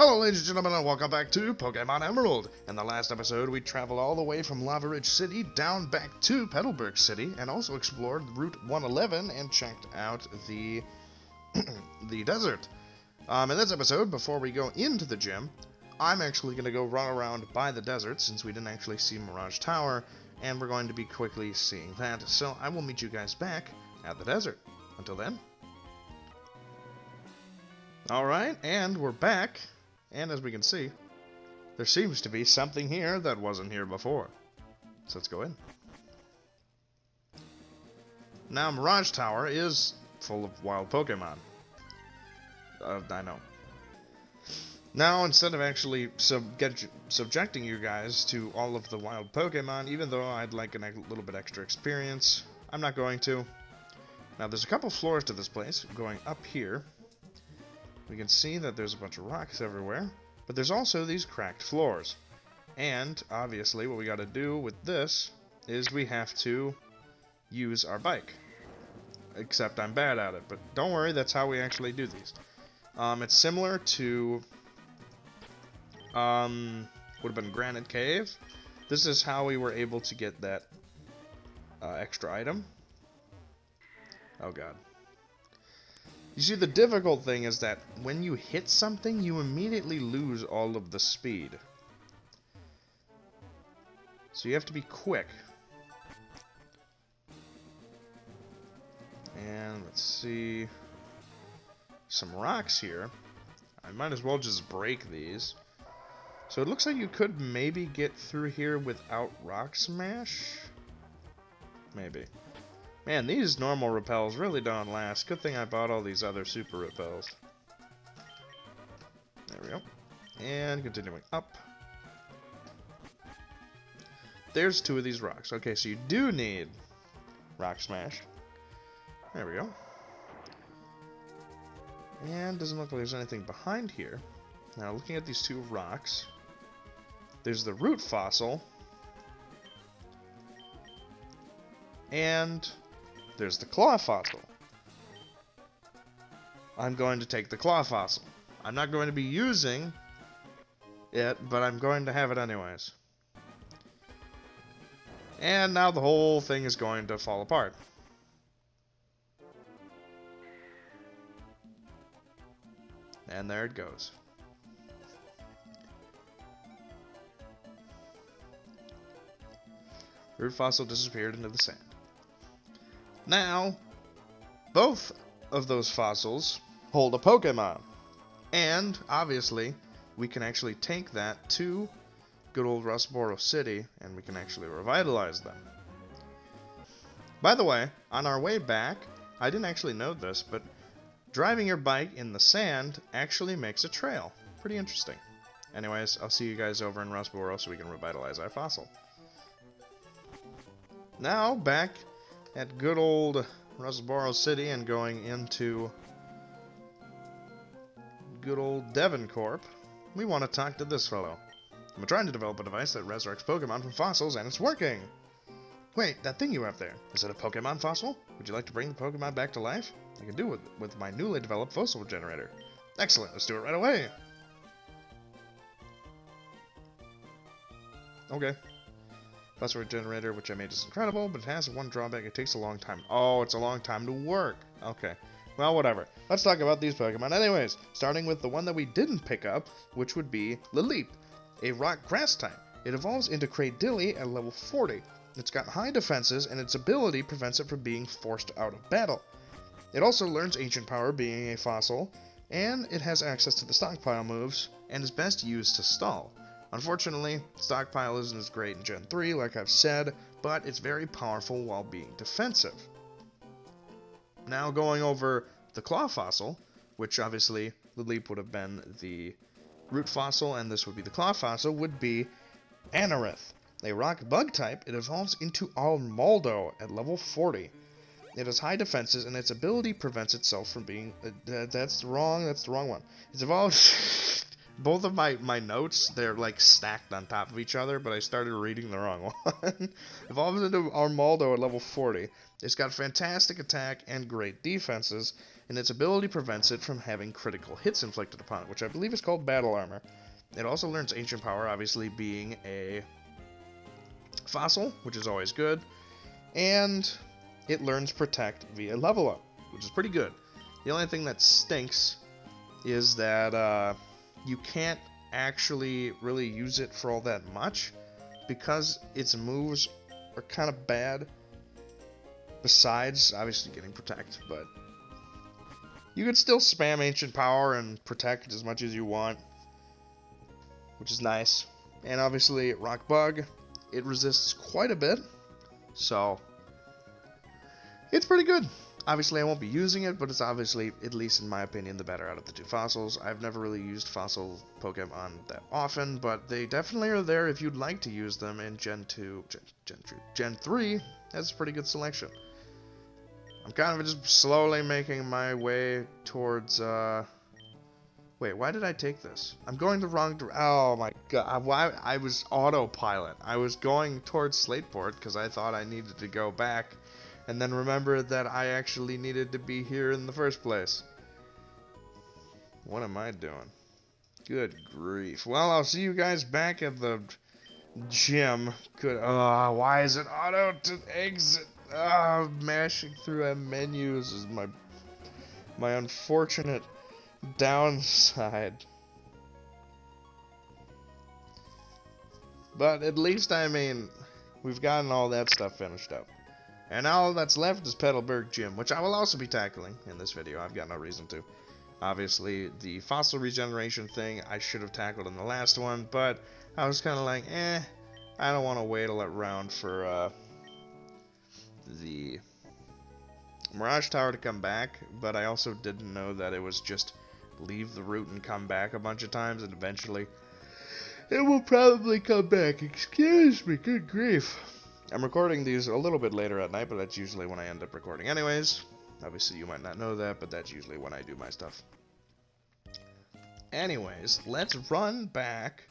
Hello ladies and gentlemen and welcome back to Pokemon Emerald. In the last episode we traveled all the way from Lava Ridge City down back to Petalburg City and also explored Route 111 and checked out the the desert. In this episode, before we go into the gym, I'm actually going to go run around by the desert since we didn't actually see Mirage Tower, and we're going to be quickly seeing that. So I will meet you guys back at the desert. Until then. Alright, and we're back. And as we can see, there seems to be something here that wasn't here before. So let's go in. Now, Mirage Tower is full of wild Pokemon. I know. Now, instead of actually subjecting you guys to all of the wild Pokemon, even though I'd like a little bit extra experience, I'm not going to. Now, there's a couple floors to this place. Going up here, we can see that there's a bunch of rocks everywhere, but there's also these cracked floors. And, obviously, what we gotta do with this is we have to use our bike. Except I'm bad at it, but don't worry, that's how we actually do these. It's similar to, would have been Granite Cave. This is how we were able to get that extra item. Oh god. You see, the difficult thing is that when you hit something, you immediately lose all of the speed. So you have to be quick. And let's see. Some rocks here. I might as well just break these. So it looks like you could maybe get through here without Rock Smash? Maybe. Man, these normal repels really don't last. Good thing I bought all these other super repels. There we go. And continuing up. There's two of these rocks. Okay, so you do need Rock Smash. There we go. And doesn't look like there's anything behind here. Now, looking at these two rocks, there's the root fossil. And there's the claw fossil. I'm going to take the claw fossil. I'm not going to be using it, but I'm going to have it anyways. And now the whole thing is going to fall apart. And there it goes. Root fossil disappeared into the sand. Now, both of those fossils hold a Pokemon. And, obviously, we can actually take that to good old Petalburg City, and we can actually revitalize them. By the way, on our way back, I didn't actually know this, but driving your bike in the sand actually makes a trail. Pretty interesting. Anyways, I'll see you guys over in Petalburg so we can revitalize our fossil. Now, back at good old Petalburg City and going into good old Devoncorp, we want to talk to this fellow. I'm trying to develop a device that resurrects Pokemon from fossils, and it's working! Wait, that thing you have there, is it a Pokemon fossil? Would you like to bring the Pokemon back to life? I can do it with my newly developed fossil generator. Excellent, let's do it right away! Okay. Fossil generator, which I made, is incredible, but it has one drawback. It takes a long time. Oh, it's a long time to work. Okay. Well, whatever. Let's talk about these Pokemon anyways, starting with the one that we didn't pick up, which would be Lileep, a rock grass type. It evolves into Cradilly at level 40. It's got high defenses, and its ability prevents it from being forced out of battle. It also learns Ancient Power, being a fossil, and it has access to the stockpile moves, and is best used to stall. Unfortunately, Stockpile isn't as great in Gen 3, like I've said, but it's very powerful while being defensive. Now going over the Claw Fossil, which obviously Lileep would have been the Root Fossil, and this would be the Claw Fossil, would be Anorith. A rock bug type, it evolves into Almaldo at level 40. It has high defenses, and its ability prevents itself from being... that's the wrong one. It's evolved... Both of my notes, they're like stacked on top of each other, but I started reading the wrong one. Evolves into Armaldo at level 40. It's got fantastic attack and great defenses, and its ability prevents it from having critical hits inflicted upon it, which I believe is called Battle Armor. It also learns Ancient Power, obviously being a fossil, which is always good, and it learns Protect via level up, which is pretty good. The only thing that stinks is that you can't actually really use it for all that much because its moves are kind of bad. Besides, obviously, getting Protect, but you can still spam Ancient Power and Protect as much as you want, which is nice. And obviously, Rock Bug, it resists quite a bit, so it's pretty good. Obviously, I won't be using it, but it's obviously, at least in my opinion, the better out of the two fossils. I've never really used fossil Pokemon that often, but they definitely are there if you'd like to use them in Gen 3 has a pretty good selection. I'm kind of just slowly making my way towards, wait, why did I take this? I'm going the wrong direction. Oh my god, why? I was autopilot. I was going towards Slateport because I thought I needed to go back, and then remembered that I actually needed to be here in the first place. What am I doing? Good grief. Well, I'll see you guys back at the gym. Good. Why is it auto to exit? Mashing through menus is my unfortunate downside. But at least, I mean, we've gotten all that stuff finished up. And now all that's left is Petalburg Gym, which I will also be tackling in this video. I've got no reason to. Obviously, the fossil regeneration thing I should have tackled in the last one, but I was kind of like, I don't want to wait around for the Mirage Tower to come back, but I also didn't know that it was just leave the route and come back a bunch of times, and eventually it will probably come back. Excuse me, good grief. I'm recording these a little bit later at night, but that's usually when I end up recording anyways. Obviously, you might not know that, but that's usually when I do my stuff. Anyways, let's run back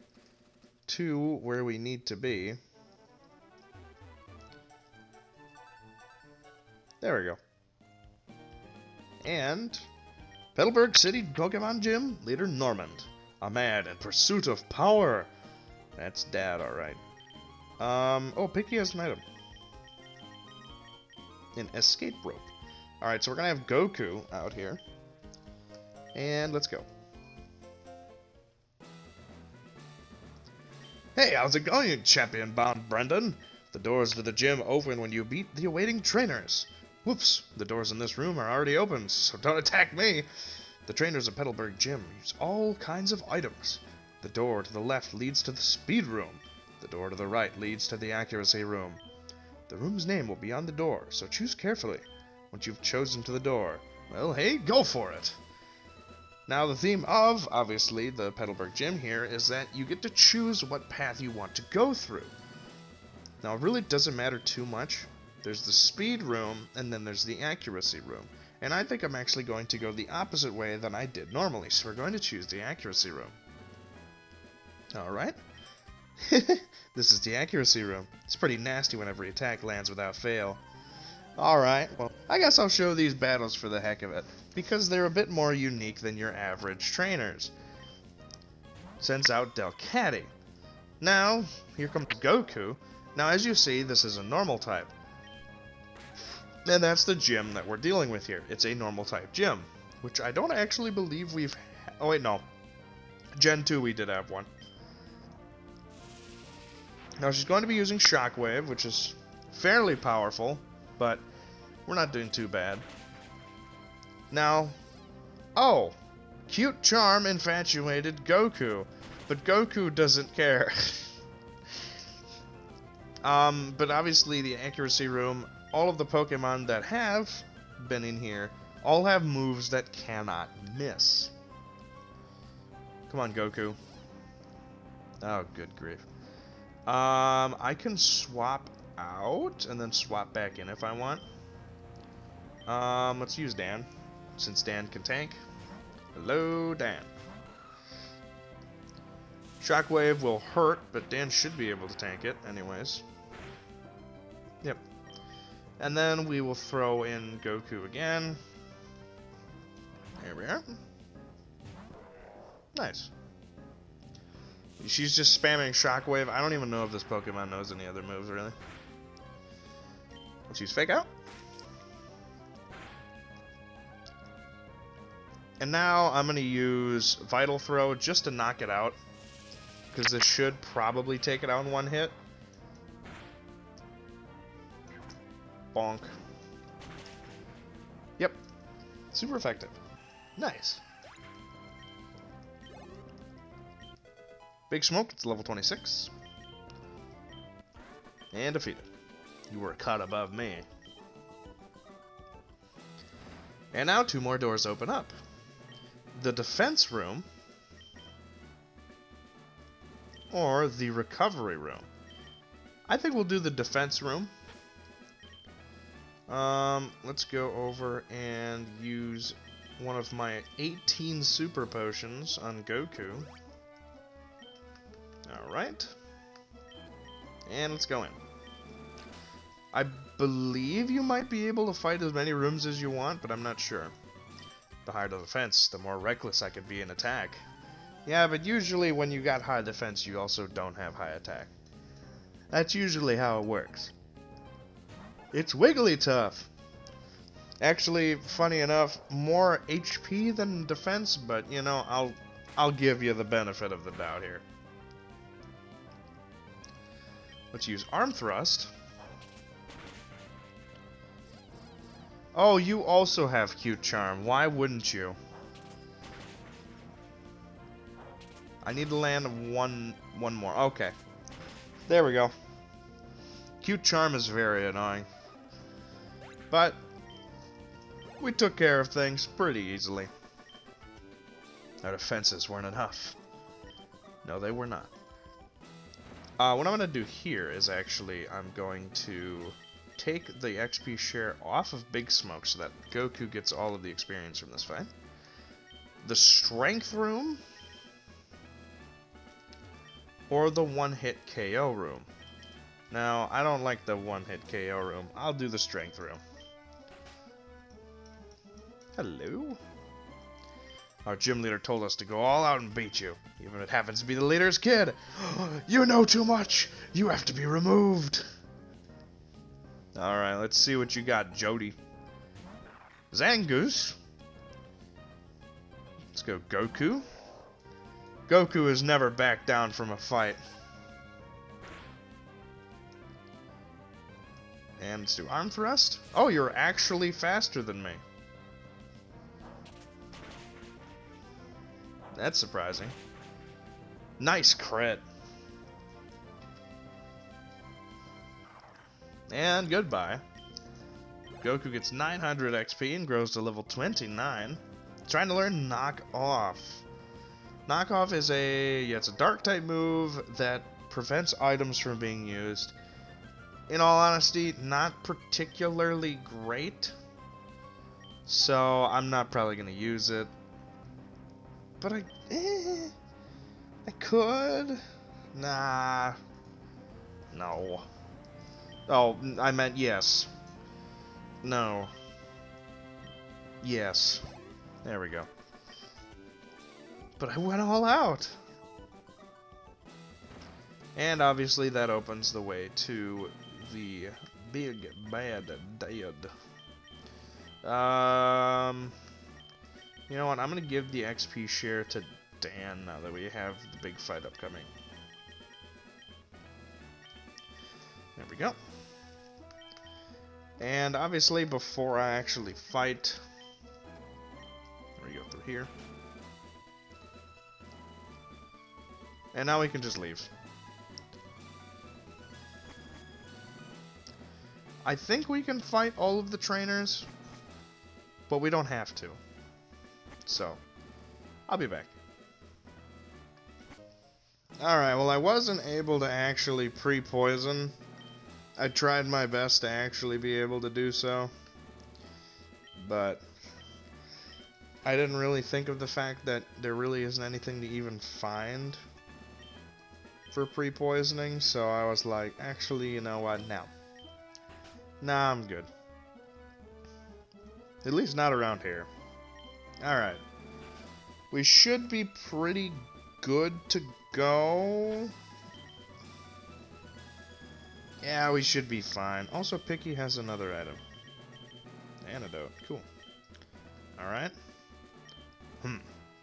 to where we need to be. There we go. And Petalburg City Pokemon Gym leader Normand, a man in pursuit of power. That's Dad, alright. Oh, Picky has an item. An escape rope. Alright, so we're gonna have Goku out here. And let's go. Hey, how's it going, champion-bound Brendan? The doors to the gym open when you beat the awaiting trainers. Whoops, the doors in this room are already open, so don't attack me. The trainers of Petalburg Gym use all kinds of items. The door to the left leads to the speed room. The door to the right leads to the accuracy room. The room's name will be on the door, so choose carefully. Once you've chosen to the door, well, hey, go for it! Now, the theme of, obviously, the Petalburg Gym here is that you get to choose what path you want to go through. Now, it really doesn't matter too much. There's the speed room, and then there's the accuracy room. And I think I'm actually going to go the opposite way than I did normally, so we're going to choose the accuracy room. Alright. This is the accuracy room. It's pretty nasty when every attack lands without fail. Alright, well, I guess I'll show these battles for the heck of it, because they're a bit more unique than your average trainers. Sends out Delcatty. Now, here comes Goku. Now, as you see, this is a normal type. And that's the gym that we're dealing with here. It's a normal type gym, which I don't actually believe we've... Oh, wait, no. Gen 2 we did have one. Now, she's going to be using Shockwave, which is fairly powerful, but we're not doing too bad. Now, oh, cute, charm, infatuated Goku, but Goku doesn't care. But obviously the accuracy room, all of the Pokemon that have been in here all have moves that cannot miss. Come on, Goku. Oh, good grief. I can swap out and then swap back in if I want. Let's use Dan, since Dan can tank. Hello, Dan. Shockwave will hurt, but Dan should be able to tank it anyways. Yep. And then we will throw in Goku again. There we are. Nice. She's just spamming Shockwave. I don't even know if this Pokemon knows any other moves, really. Let's use Fake Out. And now I'm going to use Vital Throw just to knock it out, because this should probably take it out in one hit. Bonk. Yep. Super effective. Nice. Big Smoke, it's level 26. And defeated. You were a cut above me. And now 2 more doors open up. The defense room or the recovery room. I think we'll do the defense room. Let's go over and use one of my 18 super potions on Goku. Alright. And let's go in. I believe you might be able to fight as many rooms as you want, but I'm not sure. The higher the defense, the more reckless I could be in attack. Yeah, but usually when you got high defense, you also don't have high attack. That's usually how it works. It's Wigglytuff! Actually, funny enough, more HP than defense, but you know, I'll give you the benefit of the doubt here. Let's use Arm Thrust. Oh, you also have Cute Charm. Why wouldn't you? I need to land one more. Okay. There we go. Cute Charm is very annoying. But we took care of things pretty easily. Our defenses weren't enough. No, they were not. What I'm going to do here is actually I'm going to take the XP share off of Big Smoke so that Goku gets all of the experience from this fight. The Strength Room or the one-hit KO room. Now, I don't like the one-hit KO room. I'll do the Strength Room. Hello? Our gym leader told us to go all out and beat you, even if it happens to be the leader's kid. You know too much. You have to be removed. Alright, let's see what you got, Jody. Zangoose. Let's go Goku. Goku has never backed down from a fight. And let's do Arm Thrust. Oh, you're actually faster than me. That's surprising. Nice crit. And goodbye. Goku gets 900 XP and grows to level 29. Trying to learn Knock Off. Knock Off is it's a dark type move that prevents items from being used. In all honesty, not particularly great. So I'm not probably going to use it. But I could. Nah. No. Oh, I meant yes. No. Yes. There we go. But I went all out. And obviously that opens the way to the big bad dad. You know what? I'm going to give the XP share to Dan now that we have the big fight upcoming. There we go. And obviously before I actually fight, we go through here. And now we can just leave. I think we can fight all of the trainers, but we don't have to. So, I'll be back. Alright, well I wasn't able to actually pre-poison. I tried my best to actually be able to do so. But I didn't really think of the fact that there really isn't anything to even find for pre-poisoning, so I was like, actually, you know what, no. Nah, I'm good. At least not around here. Alright. We should be pretty good to go. Yeah, we should be fine. Also, Picky has another item. Antidote. Cool. Alright.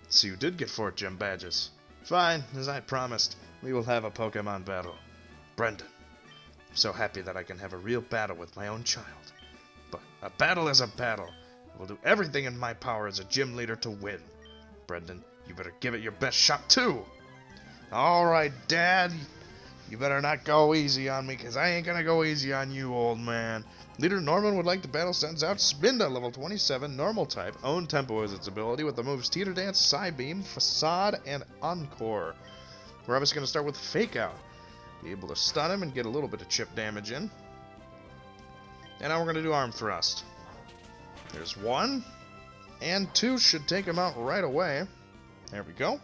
So you did get 4 gem badges. Fine, as I promised. We will have a Pokemon battle. Brendan. I'm so happy that I can have a real battle with my own child. But a battle is a battle. I will do everything in my power as a gym leader to win. Brendan, you better give it your best shot too. Alright, Dad. You better not go easy on me, because I ain't gonna go easy on you, old man. Leader Norman would like to battle sends out Spinda, level 27, normal type. Own Tempo is its ability with the moves Teeter Dance, Psybeam, Facade, and Encore. We're obviously going to start with Fake Out. Be able to stun him and get a little bit of chip damage in. And now we're going to do Arm Thrust. There's 1. And 2 should take him out right away. There we go.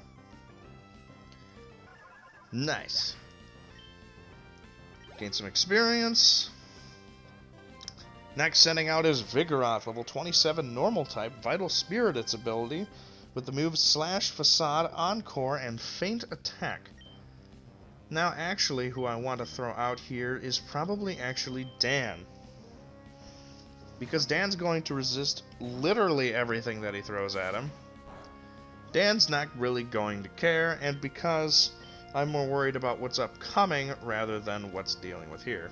Nice. Gain some experience. Next, sending out is Vigoroth, level 27, normal type, Vital Spirit its ability, with the moves Slash, Facade, Encore, and Feint Attack. Now, actually, who I want to throw out here is probably actually Dan. Because Dan's going to resist literally everything that he throws at him. Dan's not really going to care, and because I'm more worried about what's upcoming rather than what's dealing with here.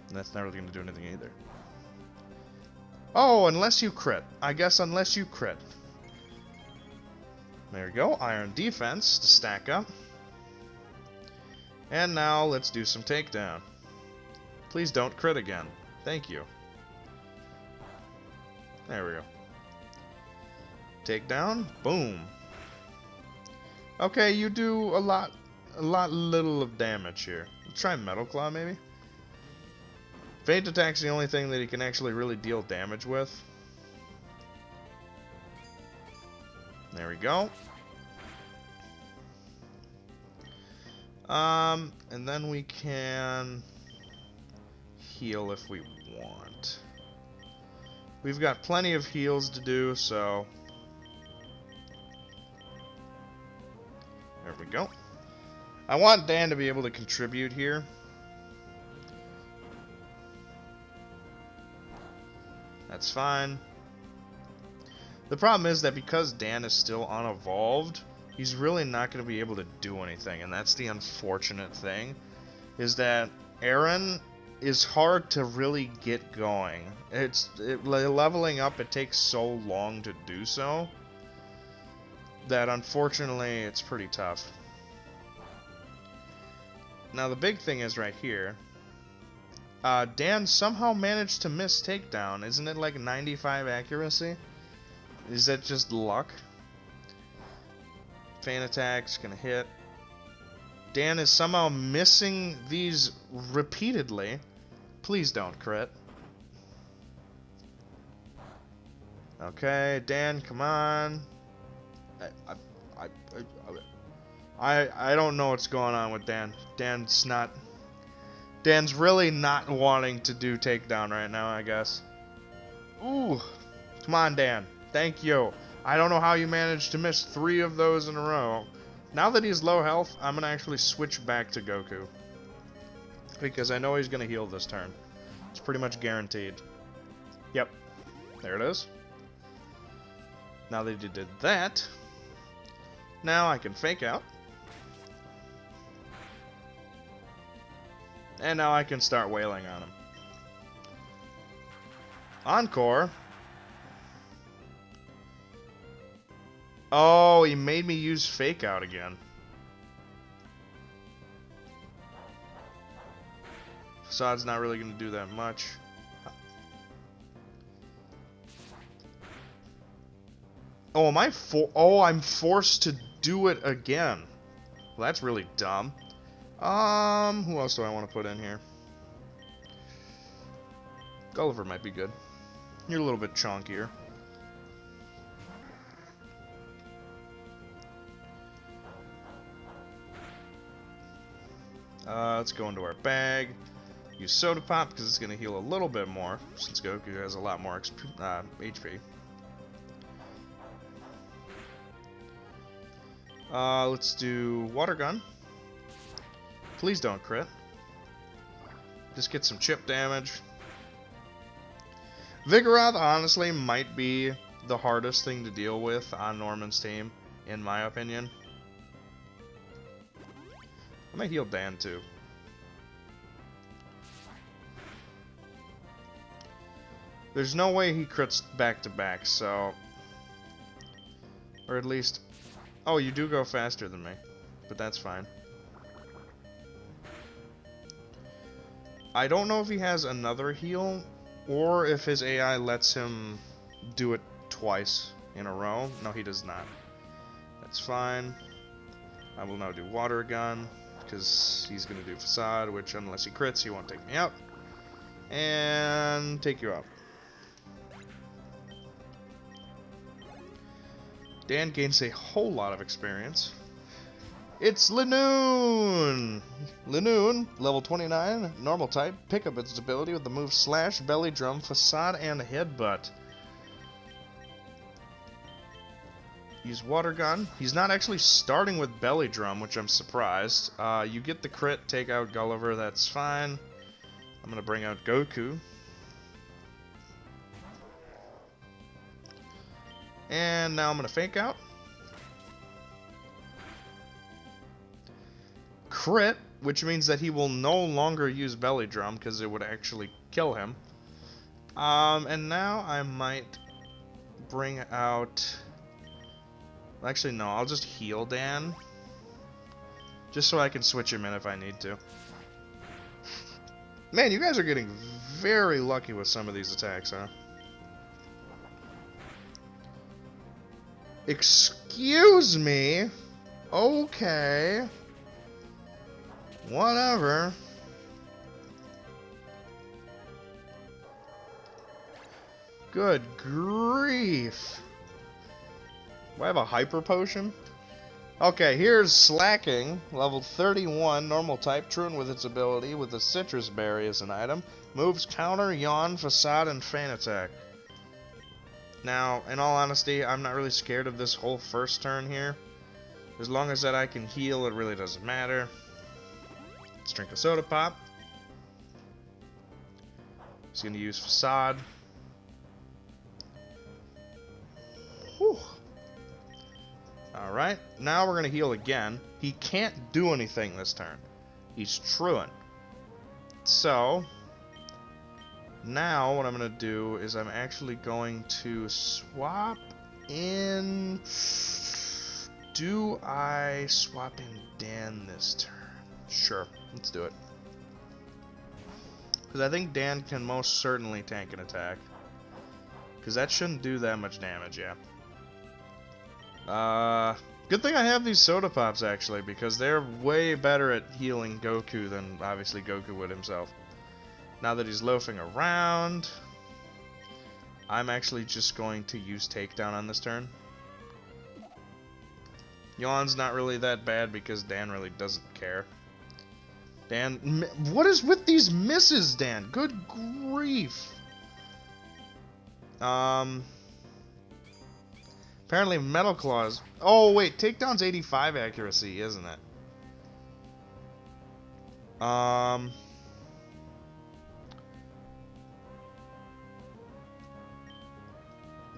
And that's not really going to do anything either. Oh, unless you crit. I guess unless you crit. There we go. Iron Defense to stack up. And now let's do some takedown. Please don't crit again. Thank you. There we go. Takedown. Boom. Okay, you do a lot little of damage here. Let's try Metal Claw, maybe? Feint Attack's the only thing that he can actually really deal damage with. There we go. And then we can heal if we want. We've got plenty of heals to do, so there we go. I want Dan to be able to contribute here. That's fine. The problem is that because Dan is still unevolved, he's really not going to be able to do anything, and that's the unfortunate thing, is that Aaron is hard to really get going. Leveling up, it takes so long to do so, that unfortunately it's pretty tough. Now the big thing is right here. Dan somehow managed to miss takedown. Isn't it like 95 accuracy? Is that just luck? Feint Attack's gonna hit. Dan is somehow missing these repeatedly. Please don't crit. Okay, Dan, come on. I don't know what's going on with Dan. Dan's really not wanting to do takedown right now, I guess. Ooh. Come on, Dan. Thank you. I don't know how you managed to miss 3 of those in a row. Now that he's low health, I'm going to actually switch back to Goku. Because I know he's going to heal this turn. It's pretty much guaranteed. Yep. There it is. Now that he did that, now I can fake out. And now I can start wailing on him. Encore. Oh, he made me use Fake Out again. Facade's not really going to do that much. Oh, I'm forced to do it again. Well, that's really dumb. Who else do I want to put in here? Gulliver might be good. You're a little bit chunkier. Let's go into our bag. Use Soda Pop because it's going to heal a little bit more, since Goku has a lot more HP. Let's do Water Gun. Please don't crit. Just get some chip damage. Vigoroth honestly might be the hardest thing to deal with on Norman's team, in my opinion. I might heal Dan too. There's no way he crits back to back, so... Or at least... Oh, you do go faster than me, but that's fine. I don't know if he has another heal, or if his AI lets him do it twice in a row. No, he does not. That's fine. I will now do Water Gun, because he's going to do Facade, which unless he crits, he won't take me out. And take you out. Dan gains a whole lot of experience. It's Linoon! Linoon, level 29, normal type. Pick up its ability with the move Slash, Belly Drum, Facade, and Headbutt. Use Water Gun. He's not actually starting with Belly Drum, which I'm surprised. You get the crit, take out Gulliver, that's fine. I'm going to bring out Goku. And now I'm going to Fake Out. Crit, which means that he will no longer use Belly Drum because it would actually kill him. And now I might bring out... Actually, no, I'll just heal Dan. Just so I can switch him in if I need to. Man, you guys are getting very lucky with some of these attacks, huh? Excuse me? Okay. Whatever. Good grief. Do I have a hyper potion? Okay, here's Slacking, level 31, normal type, Trune with its ability, with a Citrus Berry as an item. Moves Counter, Yawn, Facade, and Fan Attack. Now, in all honesty, I'm not really scared of this whole first turn here. As long as that I can heal, it really doesn't matter. Let's drink a Soda Pop. He's going to use Facade. Whew. Alright, now we're going to heal again. He can't do anything this turn. He's truant. So, now what I'm going to do is I'm actually going to swap in... Do I swap in Dan this turn? Sure, let's do it. Because I think Dan can most certainly tank an attack. Because that shouldn't do that much damage, yeah. Good thing I have these Soda Pops, actually, because they're way better at healing Goku than, obviously, Goku would himself. Now that he's loafing around, I'm actually just going to use Takedown on this turn. Yawn's not really that bad because Dan really doesn't care. Dan, what is with these misses, Dan? Good grief. Apparently Metal Claws. Oh wait, Takedown's 85 accuracy, isn't it?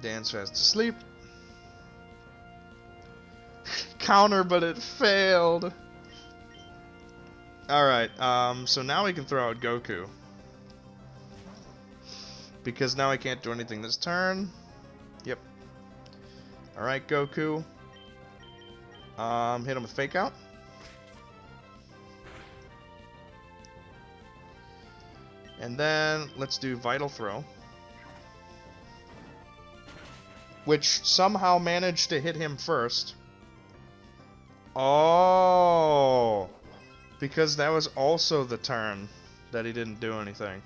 Dan's fast asleep. Counter, but it failed. Alright, so now we can throw out Goku. Because now I can't do anything this turn. Yep. Alright, Goku. Hit him with Fake Out. And then let's do Vital Throw. Which somehow managed to hit him first. Oh, because that was also the turn that he didn't do anything.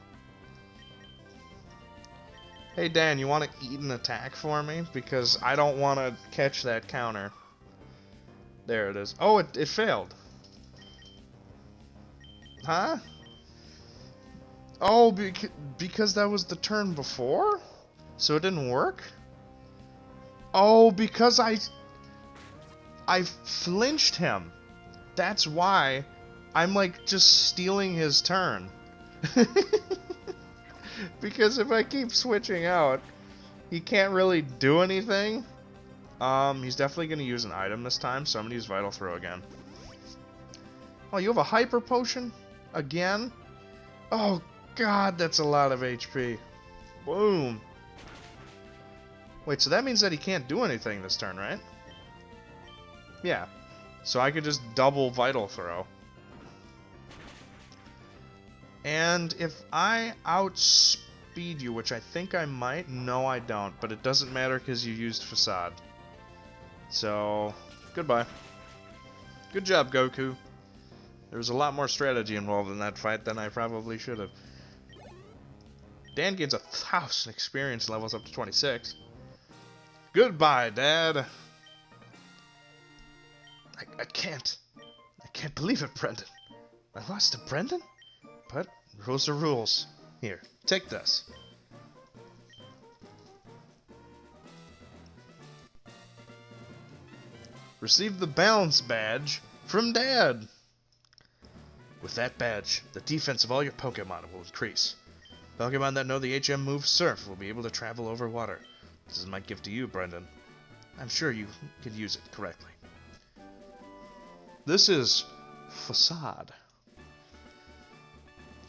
Hey Dan, you want to eat an attack for me? Because I don't want to catch that counter. There it is. Oh, it failed. Huh? Oh, because that was the turn before? So it didn't work? Oh, because I flinched him. That's why I'm like just stealing his turn. Because if I keep switching out, he can't really do anything. He's definitely going to use an item this time, so I'm going to use Vital Throw again. Oh, you have a Hyper Potion? Again? Oh, God, that's a lot of HP. Boom. Wait, so that means that he can't do anything this turn, right? Yeah. So I could just double Vital Throw. And if I outspeed you, which I think I might, no I don't, but it doesn't matter because you used Facade. So, goodbye. Good job, Goku. There was a lot more strategy involved in that fight than I probably should have. Dan gains 1,000 experience levels up to 26. Goodbye, Dad. I can't believe it, Brendan. I lost to Brendan? But rules are rules. Here, take this. Receive the balance badge from Dad. With that badge, the defense of all your Pokémon will increase. Pokémon that know the HM move Surf will be able to travel over water. This is my gift to you, Brendan. I'm sure you can use it correctly. This is Facade.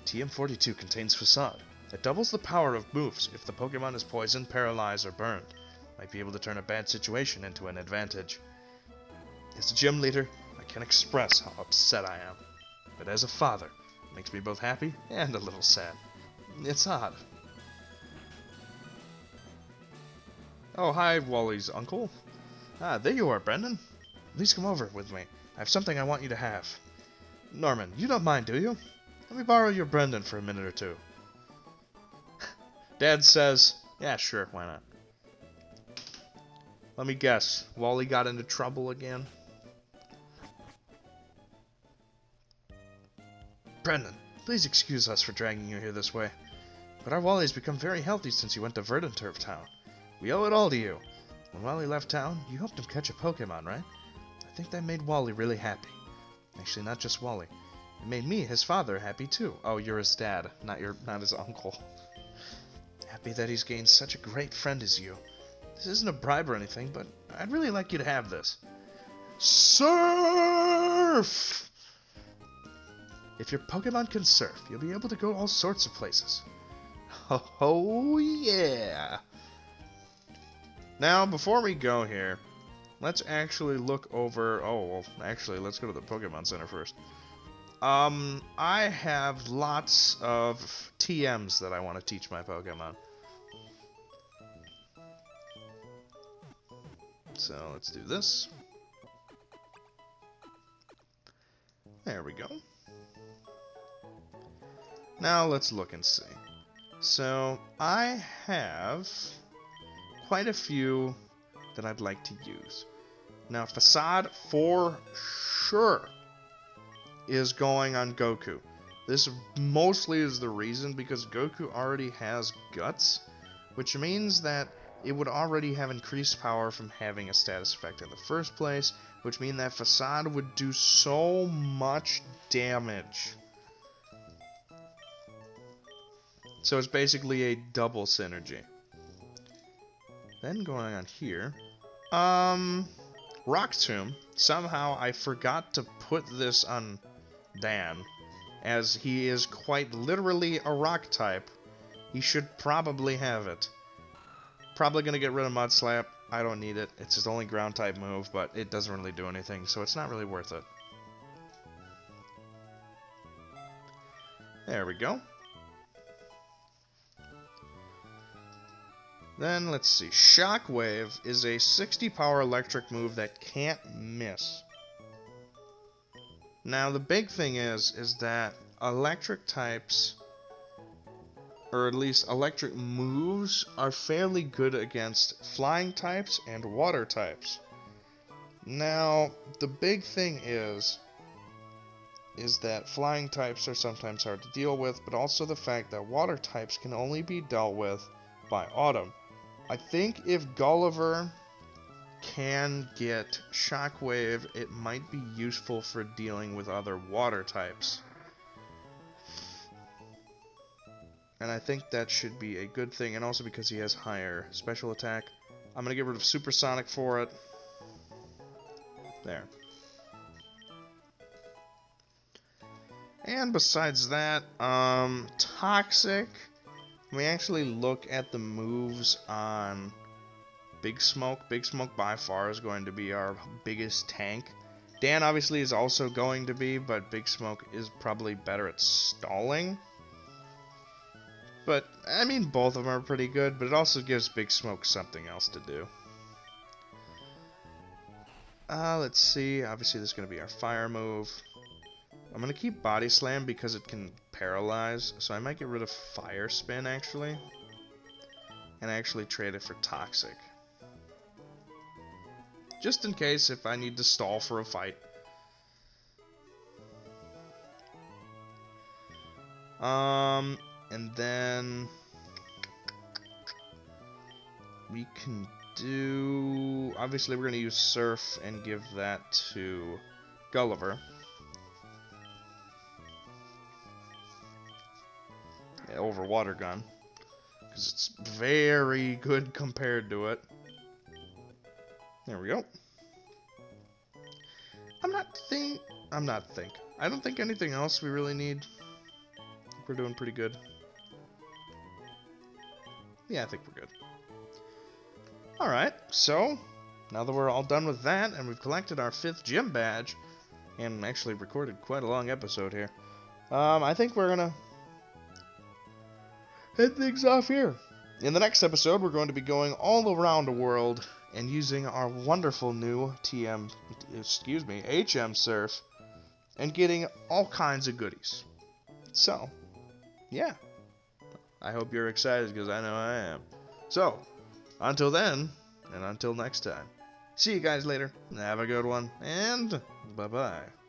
TM42 contains Facade. It doubles the power of moves if the Pokémon is poisoned, paralyzed, or burned. Might be able to turn a bad situation into an advantage. As a gym leader, I can't express how upset I am. But as a father, it makes me both happy and a little sad. It's odd. Oh, hi, Wally's uncle. Ah, there you are, Brendan. Please come over with me. I have something I want you to have. Norman, you don't mind, do you? Let me borrow your Brendan for a minute or two. Dad says, yeah, sure, why not? Let me guess, Wally got into trouble again? Brendan, please excuse us for dragging you here this way. But our Wally's become very healthy since you went to Verdanturf Town. We owe it all to you. When Wally left town, you helped him catch a Pokemon, right? I think that made Wally really happy. Actually, not just Wally. It made me, his father, happy too. Oh, you're his dad, not his uncle. Happy that he's gained such a great friend as you. This isn't a bribe or anything, but I'd really like you to have this. Surf! If your Pokemon can surf, you'll be able to go all sorts of places. Oh yeah! Now, before we go here, let's actually look over... Oh, well, actually, let's go to the Pokemon Center first. I have lots of TMs that I want to teach my Pokemon. So, let's do this. There we go. Now, let's look and see. So, I have quite a few that I'd like to use. Now, Facade for sure is going on Goku. This mostly is the reason because Goku already has Guts, which means that it would already have increased power from having a status effect in the first place, which means that Facade would do so much damage. So it's basically a double synergy. Then going on here, Rock Tomb. Somehow I forgot to put this on Dan, as he is quite literally a rock type. He should probably have it. Probably gonna get rid of Mud Slap. I don't need it. It's his only ground type move, but it doesn't really do anything, so it's not really worth it. There we go. Then, let's see. Shockwave is a 60 power electric move that can't miss. Now, the big thing is that electric types, or at least electric moves, are fairly good against flying types and water types. Now, the big thing is is that flying types are sometimes hard to deal with, but also the fact that water types can only be dealt with by Autumn. I think if Gulliver can get Shockwave, it might be useful for dealing with other water types. And I think that should be a good thing, and also because he has higher special attack. I'm going to get rid of Supersonic for it. There. And besides that, Toxic, we actually look at the moves on Big Smoke. Big Smoke by far is going to be our biggest tank. Dan obviously is also going to be, but Big Smoke is probably better at stalling. But, I mean, both of them are pretty good, but it also gives Big Smoke something else to do. Let's see. Obviously, this is going to be our fire move. I'm going to keep Body Slam because it can paralyze, so I might get rid of Fire Spin, actually. And actually trade it for Toxic. Just in case if I need to stall for a fight. And then we can do... Obviously, we're going to use Surf and give that to Gulliver. Over Water Gun, because it's very good compared to it. There we go. I don't think anything else we really need. We're doing pretty good. Yeah, I think we're good. Alright, so now that we're all done with that and we've collected our 5th gym badge and actually recorded quite a long episode here, I think we're gonna head things off here. In the next episode, we're going to be going all around the world and using our wonderful new HM Surf and getting all kinds of goodies. So, yeah. I hope you're excited because I know I am. So, until then, and until next time, see you guys later. Have a good one, and bye-bye.